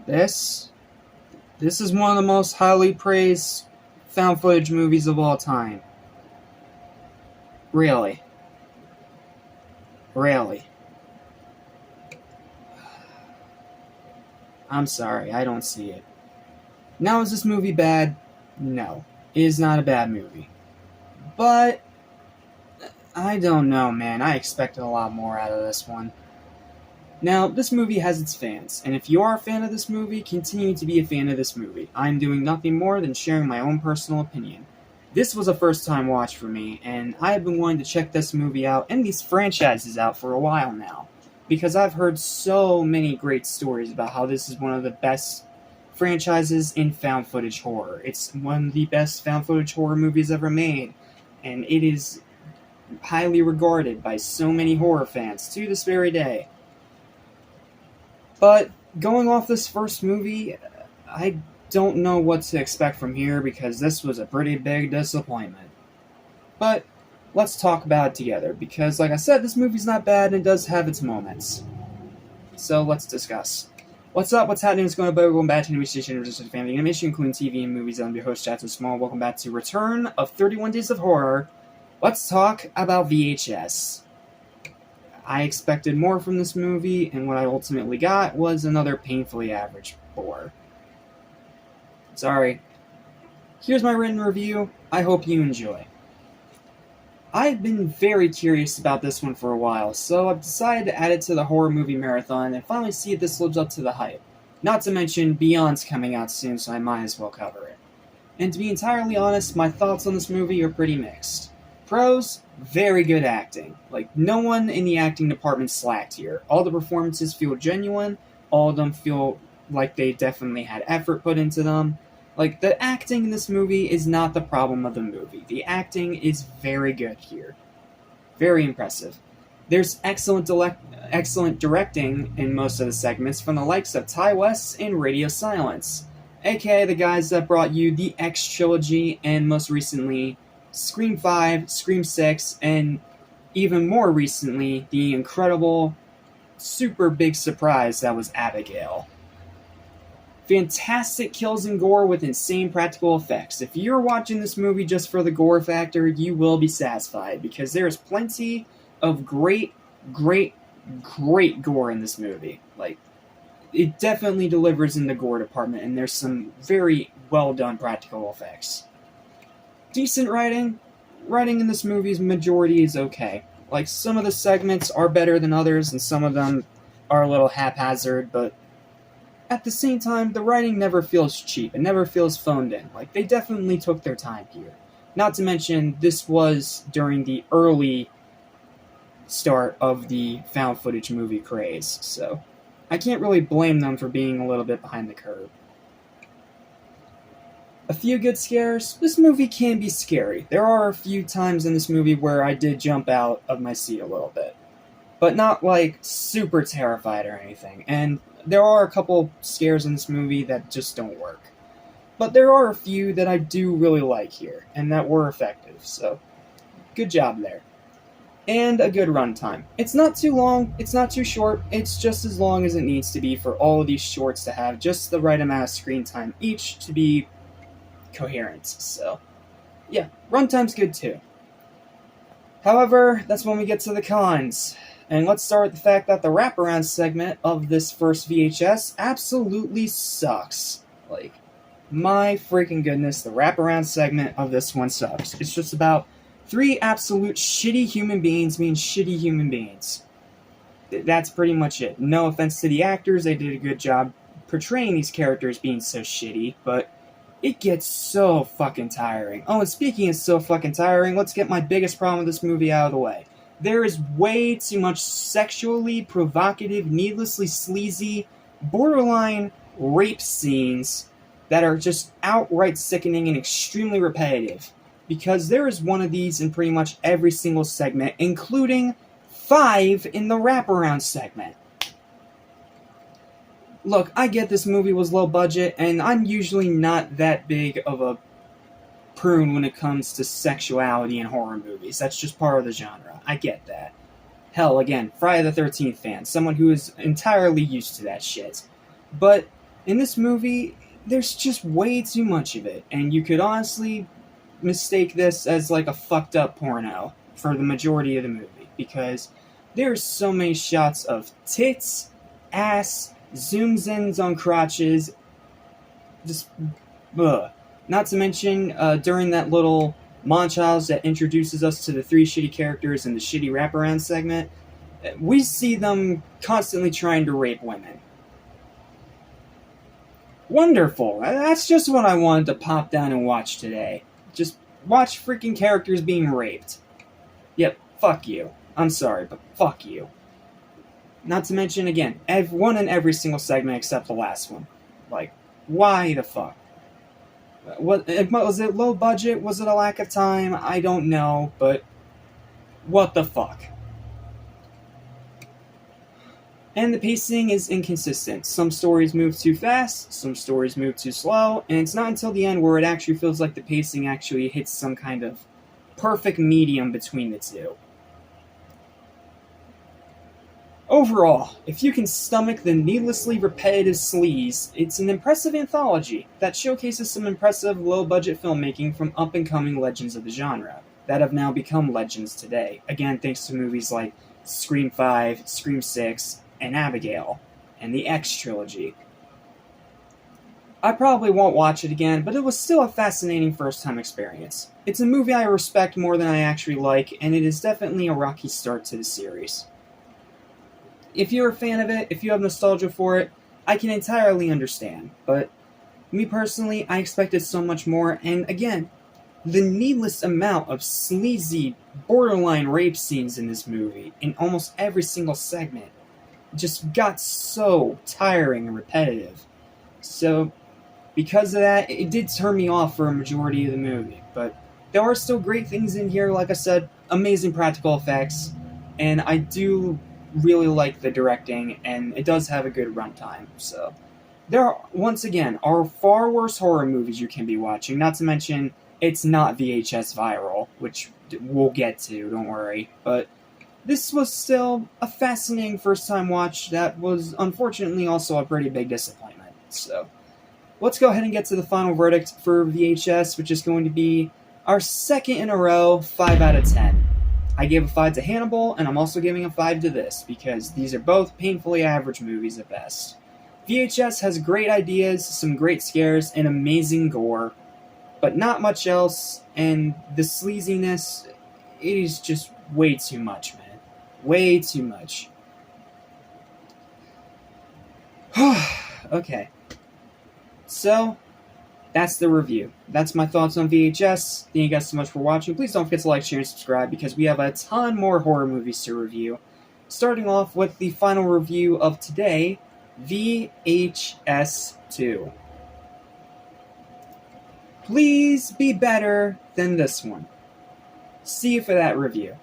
This this is one of the most highly praised found footage movies of all time. Really. Really. I'm sorry, I don't see it. Now, is this movie bad? No. It is not a bad movie. But I don't know, man. I expected a lot more out of this one. Now, this movie has its fans, and if you are a fan of this movie, continue to be a fan of this movie. I'm doing nothing more than sharing my own personal opinion. This was a first-time watch for me, and I have been wanting to check this movie out and these franchises out for a while now, because I've heard so many great stories about how this is one of the best franchises in found footage horror. It's one of the best found footage horror movies ever made, and it is highly regarded by so many horror fans to this very day. But going off this first movie, I don't know what to expect from here because this was a pretty big disappointment. But let's talk about it together because, like I said, this movie's not bad and it does have its moments. So let's discuss. What's up? What's happening? What's going on? Welcome back to Animation Station, just family animation, including TV and movies. I'm your host, Jackson Small. Welcome back to Return of 31 Days of Horror. Let's talk about VHS. I expected more from this movie, and what I ultimately got was another painfully average bore. Sorry. Here's my written review. I hope you enjoy. I've been very curious about this one for a while, so I've decided to add it to the horror movie marathon and finally see if this lives up to the hype. Not to mention, Beyond's coming out soon, so I might as well cover it. And to be entirely honest, my thoughts on this movie are pretty mixed. Pros, very good acting. Like, no one in the acting department slacked here. All the performances feel genuine, all of them feel like they definitely had effort put into them. Like, the acting in this movie is not the problem of the movie. The acting is very good here. Very impressive. There's excellent directing in most of the segments from the likes of Ty West and Radio Silence, aka the guys that brought you the X trilogy and most recently Scream 5, Scream 6, and even more recently, the incredible, super big surprise that was Abigail. Fantastic kills and gore with insane practical effects. If you're watching this movie just for the gore factor, you will be satisfied, because there's plenty of great gore in this movie. Like, it definitely delivers in the gore department, and there's some very well done practical effects. Decent writing. Writing in this movie's majority is okay. Like, some of the segments are better than others, and some of them are a little haphazard, but at the same time, the writing never feels cheap. It never feels phoned in. Like, they definitely took their time here. Not to mention, this was during the early start of the found footage movie craze, so I can't really blame them for being a little bit behind the curve. A few good scares. This movie can be scary. There are a few times in this movie where I did jump out of my seat a little bit. But not, like, super terrified or anything. And there are a couple scares in this movie that just don't work. But there are a few that I do really like here, and that were effective, so good job there. And a good runtime. It's not too long, it's not too short, it's just as long as it needs to be for all of these shorts to have just the right amount of screen time each to be coherent, so yeah, runtime's good too. However, that's when we get to the cons. And let's start with the fact that the wraparound segment of this first VHS absolutely sucks. Like, my freaking goodness, the wraparound segment of this one sucks. It's just about three absolute shitty human beings being shitty human beings. That's pretty much it. No offense to the actors, they did a good job portraying these characters being so shitty, but it gets so fucking tiring. Oh, and speaking of so fucking tiring, let's get my biggest problem with this movie out of the way. There is way too much sexually provocative, needlessly sleazy, borderline rape scenes that are just outright sickening and extremely repetitive. Because there is one of these in pretty much every single segment, including 5 in the wraparound segment. Look, I get this movie was low budget, and I'm usually not that big of a prune when it comes to sexuality in horror movies. That's just part of the genre. I get that. Hell, again, Friday the 13th fan, someone who is entirely used to that shit. But In this movie, there's just way too much of it, and you could honestly mistake this as like a fucked up porno for the majority of the movie, because there's so many shots of tits, ass, zooms in on crotches, just ugh. Not to mention, during that little montage that introduces us to the three shitty characters in the shitty wraparound segment, we see them constantly trying to rape women. Wonderful. That's just what I wanted to pop down and watch today. Just watch freaking characters being raped. Yep, fuck you. I'm sorry, but fuck you. Not to mention, again, one in every single segment except the last one. Like, why the fuck? Was it low budget? Was it a lack of time? I don't know, but what the fuck? And the pacing is inconsistent. Some stories move too fast, some stories move too slow, and it's not until the end where it actually feels like the pacing actually hits some kind of perfect medium between the two. Overall, if you can stomach the needlessly repetitive sleaze, it's an impressive anthology that showcases some impressive low-budget filmmaking from up-and-coming legends of the genre that have now become legends today. Again, thanks to movies like Scream 5, Scream 6, and Abigail, and the X trilogy. I probably won't watch it again, but it was still a fascinating first-time experience. It's a movie I respect more than I actually like, and it is definitely a rocky start to the series. If you're a fan of it, if you have nostalgia for it, I can entirely understand, but me personally, I expected so much more, and again, the needless amount of sleazy, borderline rape scenes in this movie, in almost every single segment, just got so tiring and repetitive. So, because of that, it did turn me off for a majority of the movie, but there are still great things in here, like I said, amazing practical effects, and I do really like the directing, and it does have a good runtime, so there are, once again, are far worse horror movies you can be watching, not to mention it's not VHS viral, which we'll get to, don't worry, but this was still a fascinating first-time watch that was unfortunately also a pretty big disappointment. So, let's go ahead and get to the final verdict for VHS, which is going to be our second in a row 5 out of 10. I gave a 5 to Hannibal, and I'm also giving a 5 to this, because these are both painfully average movies at best. VHS has great ideas, some great scares, and amazing gore, but not much else, and the sleaziness, it is just way too much, man. Way too much. Okay. So, that's the review. That's my thoughts on VHS. Thank you guys so much for watching. Please don't forget to like, share, and subscribe, because we have a ton more horror movies to review. Starting off with the final review of today, VHS 2. Please be better than this one. See you for that review.